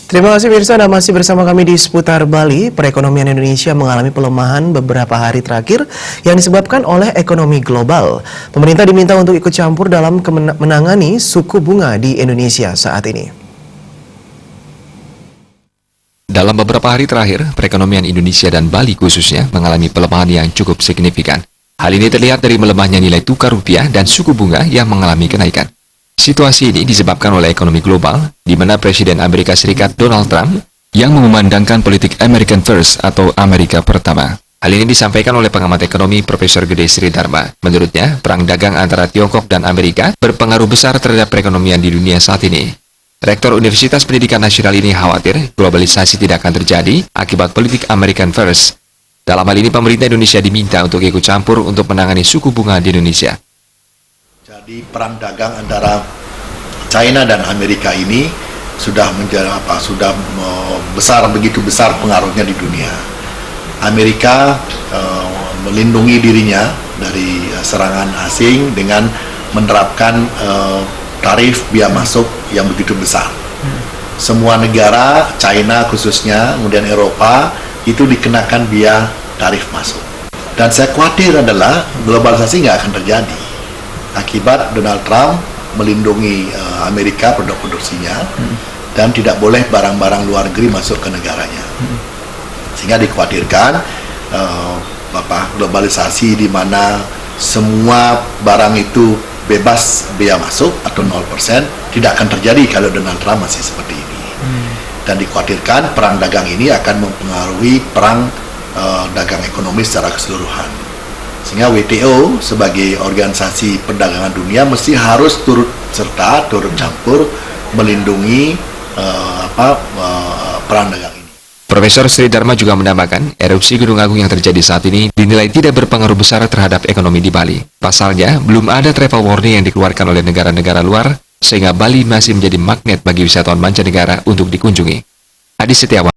Terima kasih Mirsa, Anda masih bersama kami di Seputar Bali. Perekonomian Indonesia mengalami pelemahan beberapa hari terakhir yang disebabkan oleh ekonomi global. Pemerintah diminta untuk ikut campur dalam menangani suku bunga di Indonesia saat ini. Dalam beberapa hari terakhir, perekonomian Indonesia dan Bali khususnya mengalami pelemahan yang cukup signifikan. Hal ini terlihat dari melemahnya nilai tukar rupiah dan suku bunga yang mengalami kenaikan. Situasi ini disebabkan oleh ekonomi global, di mana Presiden Amerika Serikat Donald Trump yang mengumandangkan politik American First atau Amerika Pertama. Hal ini disampaikan oleh pengamat ekonomi Profesor Gede Sri Dharma. Menurutnya, perang dagang antara Tiongkok dan Amerika berpengaruh besar terhadap perekonomian di dunia saat ini. Rektor Universitas Pendidikan Nasional ini khawatir globalisasi tidak akan terjadi akibat politik American First. Dalam hal ini, pemerintah Indonesia diminta untuk ikut campur untuk menangani suku bunga di Indonesia. Jadi perang dagang antara China dan Amerika ini sudah begitu besar pengaruhnya di dunia. Amerika melindungi dirinya dari serangan asing dengan menerapkan tarif biaya masuk yang begitu besar. Semua negara, China khususnya, kemudian Eropa, itu dikenakan biaya tarif masuk. Dan saya khawatir adalah globalisasi nggak akan terjadi akibat Donald Trump melindungi Amerika produk produksinya dan tidak boleh barang-barang luar negeri masuk ke negaranya, sehingga dikhawatirkan globalisasi di mana semua barang itu bebas bea masuk atau 0% tidak akan terjadi kalau Donald Trump masih seperti ini. Dan dikhawatirkan perang dagang ini akan mempengaruhi perang dagang ekonomi secara keseluruhan. Sehingga WTO sebagai organisasi perdagangan dunia mesti harus turut campur melindungi perang dagang ini. Profesor Sri Dharma juga menambahkan, erupsi Gunung Agung yang terjadi saat ini dinilai tidak berpengaruh besar terhadap ekonomi di Bali. Pasalnya, belum ada travel warning yang dikeluarkan oleh negara-negara luar, sehingga Bali masih menjadi magnet bagi wisatawan mancanegara untuk dikunjungi. Adi Setiawan.